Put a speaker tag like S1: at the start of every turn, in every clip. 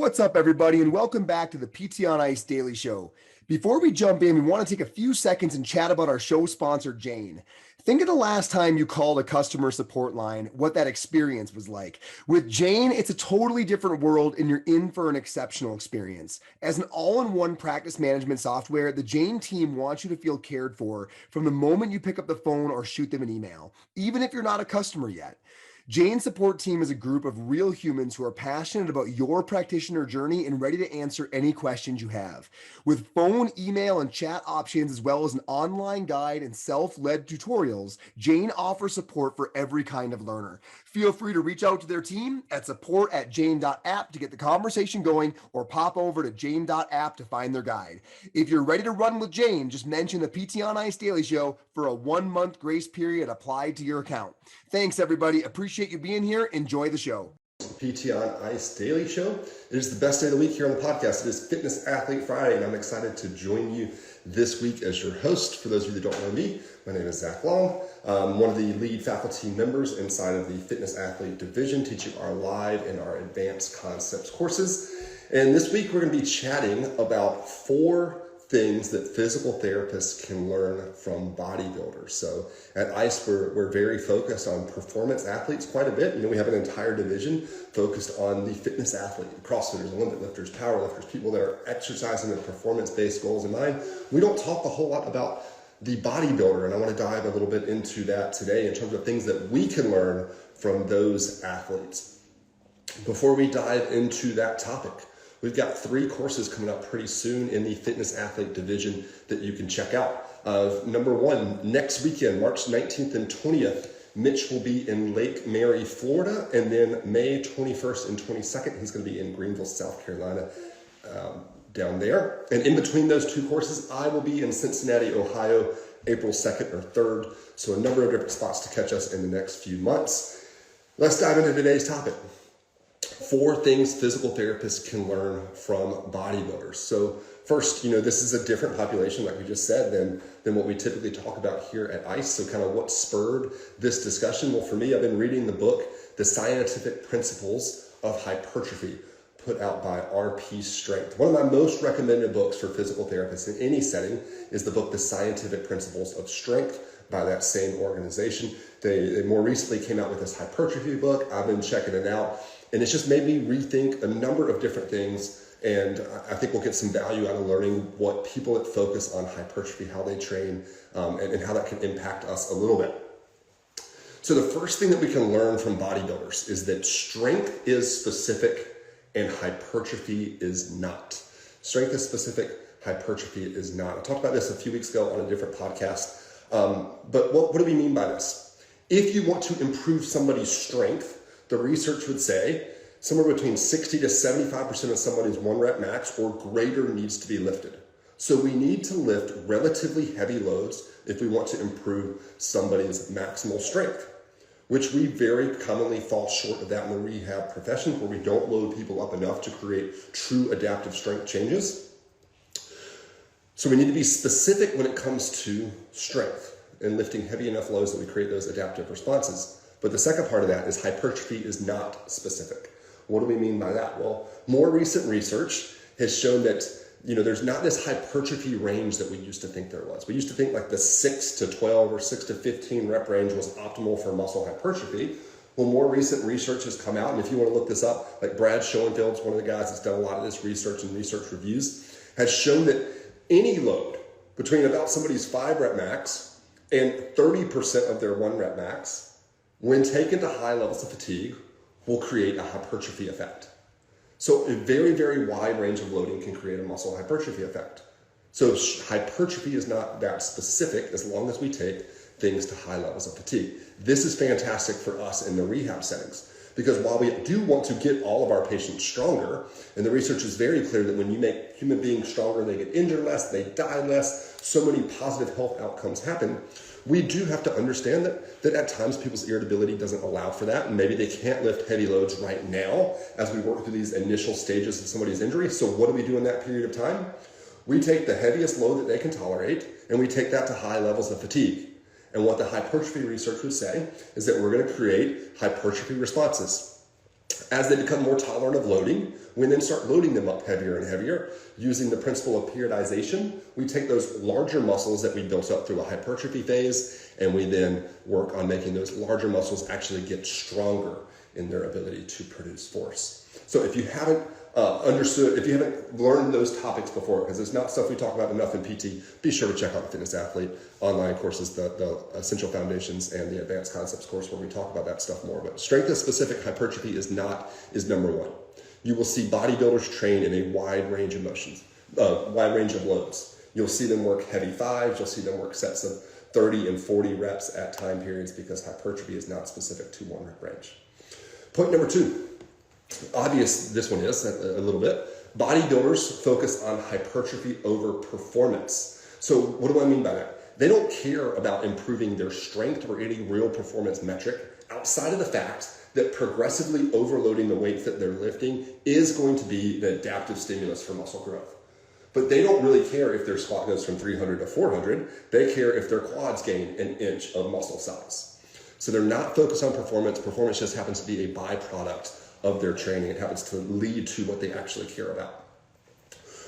S1: What's up, everybody, and welcome back to the PT on Ice Daily Show. Before we jump in, we want to take a few seconds and chat about our show sponsor, Jane. Think of the last time you called a customer support line, what that experience was like. With Jane, it's a totally different world, and you're in for an exceptional experience. As an all-in-one practice management software, the Jane team wants you to feel cared for from the moment you pick up the phone or shoot them an email, even if you're not a customer yet. Jane's support team is a group of real humans who are passionate about your practitioner journey and ready to answer any questions you have. With phone, email, and chat options, as well as an online guide and self-led tutorials, Jane offers support for every kind of learner. Feel free to reach out to their team at support@jane.app to get the conversation going, or pop over to jane.app to find their guide. If you're ready to run with Jane, just mention the PT on Ice Daily Show for a 1-month grace period applied to your account. Thanks, everybody. Appreciate you being here. Enjoy the show.
S2: PT on Ice Daily Show. It is the best day of the week here on the podcast. It is Fitness Athlete Friday, and I'm excited to join you this week as your host. For those of you that don't know me, my name is Zach Long. I'm one of the lead faculty members inside of the Fitness Athlete Division, teaching our live and our advanced concepts courses. And this week we're going to be chatting about 4 things that physical therapists can learn from bodybuilders. So at ICE, we're very focused on performance athletes quite a bit. We have an entire division focused on the fitness athlete, CrossFitters, Olympic lifters, power lifters, people that are exercising with performance-based goals in mind. We don't talk a whole lot about the bodybuilder, and I want to dive a little bit into that today in terms of things that we can learn from those athletes. Before we dive into that topic, we've got 3 courses coming up pretty soon in the Fitness Athlete Division that you can check out. Number 1, next weekend, March 19th and 20th, Mitch will be in Lake Mary, Florida, and then May 21st and 22nd, he's going to be in Greenville, South Carolina, down there. And in between those 2 courses, I will be in Cincinnati, Ohio, April 2nd or 3rd. So a number of different spots to catch us in the next few months. Let's dive into today's topic. 4 things physical therapists can learn from bodybuilders. So first, this is a different population, like we just said, than what we typically talk about here at ICE. So kind of what spurred this discussion? Well, for me, I've been reading the book, The Scientific Principles of Hypertrophy, put out by RP Strength. One of my most recommended books for physical therapists in any setting is the book, The Scientific Principles of Strength, by that same organization. They more recently came out with this hypertrophy book. I've been checking it out, and it's just made me rethink a number of different things. And I think we'll get some value out of learning what people that focus on hypertrophy, how they train, and how that can impact us a little bit. So the first thing that we can learn from bodybuilders is that strength is specific and hypertrophy is not. Strength is specific, hypertrophy is not. I talked about this a few weeks ago on a different podcast. But what do we mean by this? If you want to improve somebody's strength, the research would say somewhere between 60 to 75% of somebody's 1-rep max or greater needs to be lifted. So we need to lift relatively heavy loads if we want to improve somebody's maximal strength, which we very commonly fall short of that in the rehab profession, where we don't load people up enough to create true adaptive strength changes. So we need to be specific when it comes to strength and lifting heavy enough loads that we create those adaptive responses. But the second part of that is hypertrophy is not specific. What do we mean by that? Well, more recent research has shown that there's not this hypertrophy range that we used to think there was. We used to think like the 6 to 12 or 6 to 15 rep range was optimal for muscle hypertrophy. Well, more recent research has come out, and if you want to look this up, like Brad Schoenfeld's one of the guys that's done a lot of this research and research reviews, has shown that any load between about somebody's 5-rep max and 30% of their 1-rep max, when taken to high levels of fatigue, will create a hypertrophy effect. So a very, very wide range of loading can create a muscle hypertrophy effect. So hypertrophy is not that specific as long as we take things to high levels of fatigue. This is fantastic for us in the rehab settings, because while we do want to get all of our patients stronger, and the research is very clear that when you make human beings stronger, they get injured less, they die less, so many positive health outcomes happen, we do have to understand that at times people's irritability doesn't allow for that, and maybe they can't lift heavy loads right now as we work through these initial stages of somebody's injury. So what do we do in that period of time? We take the heaviest load that they can tolerate, and we take that to high levels of fatigue. And what the hypertrophy research would say is that we're going to create hypertrophy responses. As they become more tolerant of loading, we then start loading them up heavier and heavier. Using the principle of periodization, we take those larger muscles that we built up through a hypertrophy phase, and we then work on making those larger muscles actually get stronger in their ability to produce force. So if you haven't if you haven't learned those topics before, because it's not stuff we talk about enough in PT, be sure to check out the Fitness Athlete online courses, the Essential Foundations and the Advanced Concepts course, where we talk about that stuff more. But strength-specific hypertrophy is number one. You will see bodybuilders train in a wide range of motions, wide range of loads. You'll see them work heavy fives. You'll see them work sets of 30 and 40 reps at time periods, because hypertrophy is not specific to one rep range. Point number two. Obvious this one is a little bit. Bodybuilders focus on hypertrophy over performance. So what do I mean by that? They don't care about improving their strength or any real performance metric outside of the fact that progressively overloading the weights that they're lifting is going to be the adaptive stimulus for muscle growth. But they don't really care if their squat goes from 300 to 400. They care if their quads gain an inch of muscle size. So they're not focused on performance. Performance just happens to be a byproduct of their training. It happens to lead to what they actually care about.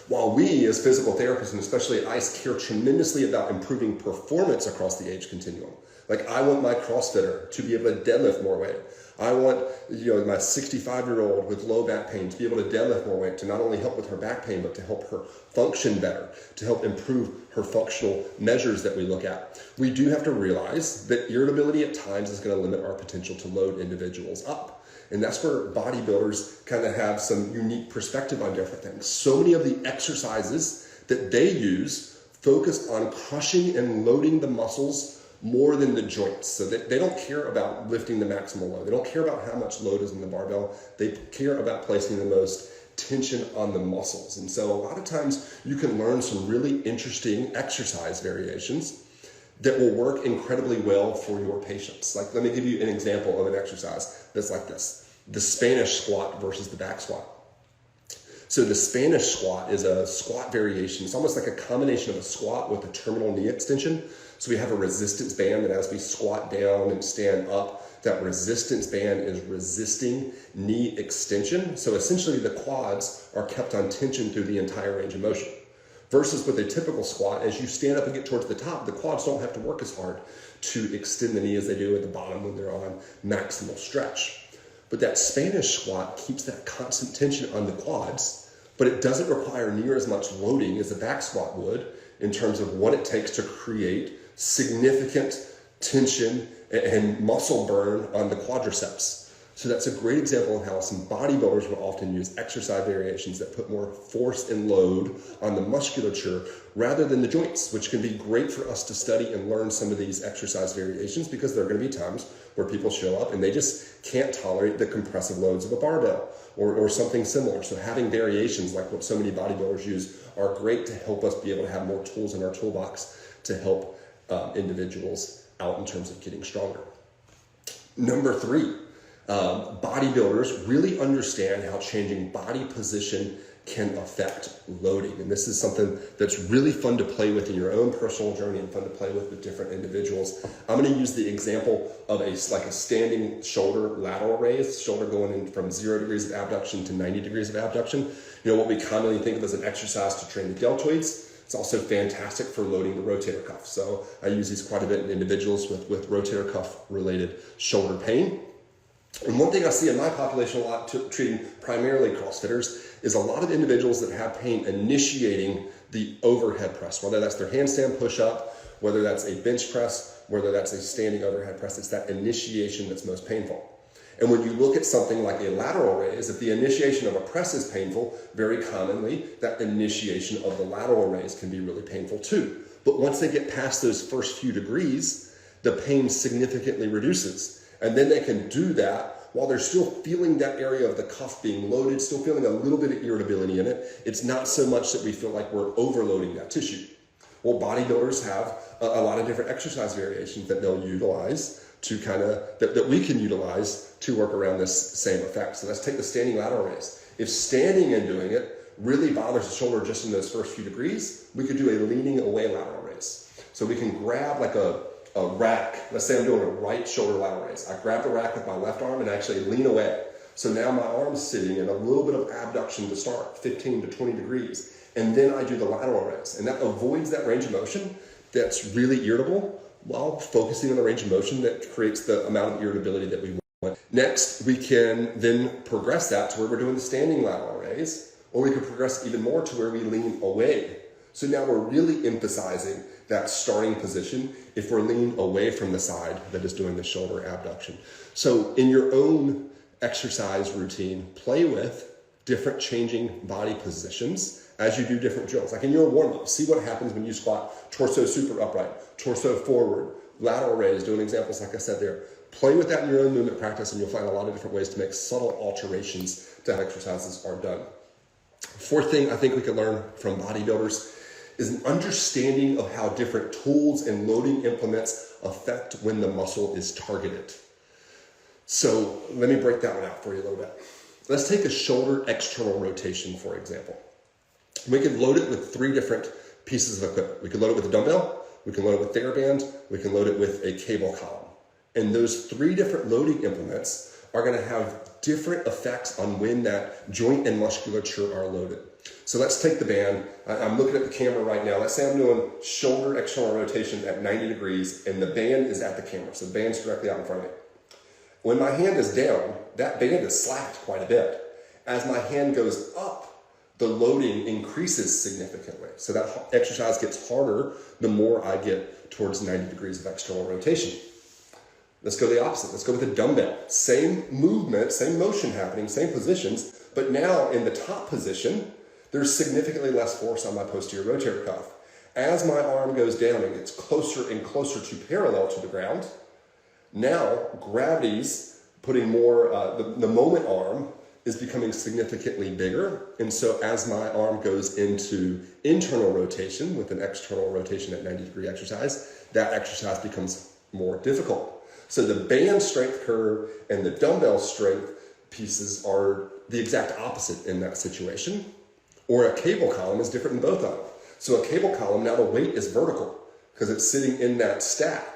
S2: While we as physical therapists, and especially at ICE, care tremendously about improving performance across the age continuum. Like, I want my CrossFitter to be able to deadlift more weight. I want my 65-year-old with low back pain to be able to deadlift more weight, to not only help with her back pain, but to help her function better, to help improve her functional measures that we look at. We do have to realize that irritability at times is going to limit our potential to load individuals up. And that's where bodybuilders kind of have some unique perspective on different things. So many of the exercises that they use focus on crushing and loading the muscles more than the joints. So they don't care about lifting the maximal load. They don't care about how much load is in the barbell. They care about placing the most tension on the muscles. And so a lot of times you can learn some really interesting exercise variations that will work incredibly well for your patients. Like, let me give you an example of an exercise that's like this: the Spanish squat versus the back squat. So the Spanish squat is a squat variation. It's almost like a combination of a squat with a terminal knee extension. So we have a resistance band that as we squat down and stand up, that resistance band is resisting knee extension. So essentially the quads are kept on tension through the entire range of motion. Versus with a typical squat, as you stand up and get towards the top, the quads don't have to work as hard to extend the knee as they do at the bottom when they're on maximal stretch. But that Spanish squat keeps that constant tension on the quads, but it doesn't require near as much loading as a back squat would in terms of what it takes to create significant tension and muscle burn on the quadriceps. So that's a great example of how some bodybuilders will often use exercise variations that put more force and load on the musculature rather than the joints, which can be great for us to study and learn some of these exercise variations, because there are going to be times where people show up and they just can't tolerate the compressive loads of a barbell or something similar. So having variations like what so many bodybuilders use are great to help us be able to have more tools in our toolbox to help individuals out in terms of getting stronger. Number three, bodybuilders really understand how changing body position can affect loading. And this is something that's really fun to play with in your own personal journey and fun to play with different individuals. I'm going to use the example of a standing shoulder lateral raise, shoulder going in from 0 degrees of abduction to 90 degrees of abduction. What we commonly think of as an exercise to train the deltoids. It's also fantastic for loading the rotator cuff. So I use these quite a bit in individuals with rotator cuff related shoulder pain. And one thing I see in my population a lot, treating primarily CrossFitters, is a lot of individuals that have pain initiating the overhead press, whether that's their handstand push-up, whether that's a bench press, whether that's a standing overhead press. It's that initiation that's most painful. And when you look at something like a lateral raise, if the initiation of a press is painful, very commonly that initiation of the lateral raise can be really painful too. But once they get past those first few degrees, the pain significantly reduces. And then they can do that while they're still feeling that area of the cuff being loaded, still feeling a little bit of irritability in it. It's not so much that we feel like we're overloading that tissue. Well, bodybuilders have a lot of different exercise variations that they'll utilize to that we can utilize to work around this same effect. So let's take the standing lateral raise. If standing and doing it really bothers the shoulder just in those first few degrees, we could do a leaning away lateral raise. So we can grab like a rack. Let's say I'm doing a right shoulder lateral raise. I grab the rack with my left arm and actually lean away. So now my arm's sitting in a little bit of abduction to start, 15 to 20 degrees. And then I do the lateral raise. And that avoids that range of motion that's really irritable while focusing on the range of motion that creates the amount of irritability that we want. Next, we can then progress that to where we're doing the standing lateral raise, or we could progress even more to where we lean away. So now we're really emphasizing that starting position if we're leaning away from the side that is doing the shoulder abduction. So in your own exercise routine, play with different changing body positions as you do different drills. Like in your warm-up, see what happens when you squat torso super upright, torso forward, lateral raise, doing examples like I said there. Play with that in your own movement practice and you'll find a lot of different ways to make subtle alterations to how exercises are done. Fourth thing I think we can learn from bodybuilders is an understanding of how different tools and loading implements affect when the muscle is targeted. So let me break that one out for you a little bit. Let's take a shoulder external rotation, for example. We can load it with 3 different pieces of equipment. We can load it with a dumbbell, we can load it with TheraBand, we can load it with a cable column. And those 3 different loading implements are going to have different effects on when that joint and musculature are loaded. So let's take the band. I'm looking at the camera right now. Let's say I'm doing shoulder external rotation at 90 degrees and the band is at the camera. So the band's directly out in front of me. When my hand is down, that band is slacked quite a bit. As my hand goes up, the loading increases significantly. So that exercise gets harder the more I get towards 90 degrees of external rotation. Let's go the opposite. Let's go with a dumbbell. Same movement, same motion happening, same positions, but now in the top position, there's significantly less force on my posterior rotator cuff. As my arm goes down and gets closer and closer to parallel to the ground, now gravity's putting more, the moment arm is becoming significantly bigger. And so as my arm goes into internal rotation with an external rotation at 90 degree exercise, that exercise becomes more difficult. So the band strength curve and the dumbbell strength pieces are the exact opposite in that situation. Or a cable column is different than both of them. So a cable column, now the weight is vertical because it's sitting in that stack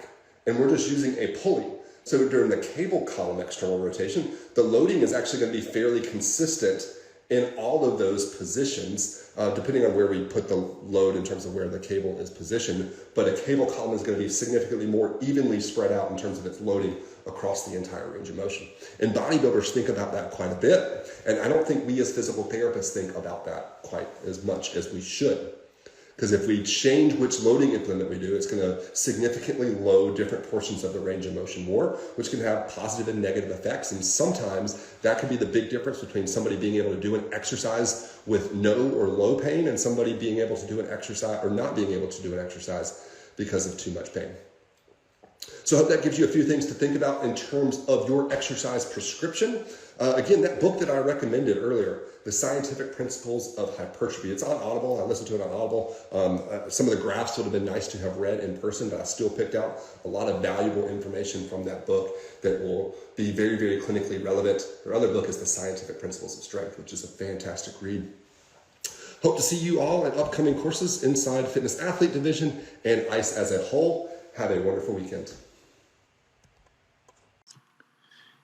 S2: and we're just using a pulley. So during the cable column external rotation, the loading is actually going to be fairly consistent in all of those positions, depending on where we put the load in terms of where the cable is positioned. But a cable column is going to be significantly more evenly spread out in terms of its loading across the entire range of motion. And bodybuilders think about that quite a bit. And I don't think we as physical therapists think about that quite as much as we should. Because if we change which loading implement we do, it's going to significantly load different portions of the range of motion more, which can have positive and negative effects. And sometimes that can be the big difference between somebody being able to do an exercise with no or low pain and somebody being able to do an exercise or not being able to do an exercise because of too much pain. So I hope that gives you a few things to think about in terms of your exercise prescription. Again, that book that I recommended earlier, The Scientific Principles of Hypertrophy, it's on Audible. I listened to it on Audible. Some of the graphs would have been nice to have read in person, but I still picked out a lot of valuable information from that book that will be very, very clinically relevant. Their other book is The Scientific Principles of Strength, which is a fantastic read. Hope to see you all in upcoming courses inside Fitness Athlete Division and ICE as a whole. Have a wonderful weekend.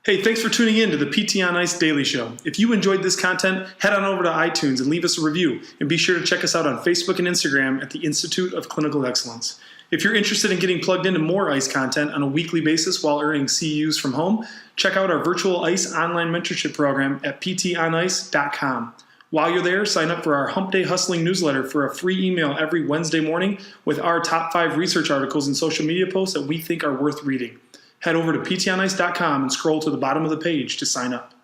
S3: Hey, thanks for tuning in to the PT on Ice Daily Show. If you enjoyed this content, head on over to iTunes and leave us a review. And be sure to check us out on Facebook and Instagram at the Institute of Clinical Excellence. If you're interested in getting plugged into more ICE content on a weekly basis while earning CEUs from home, check out our virtual ICE online mentorship program at ptonice.com. While you're there, sign up for our Hump Day Hustling newsletter for a free email every Wednesday morning with our top 5 research articles and social media posts that we think are worth reading. Head over to ptonice.com and scroll to the bottom of the page to sign up.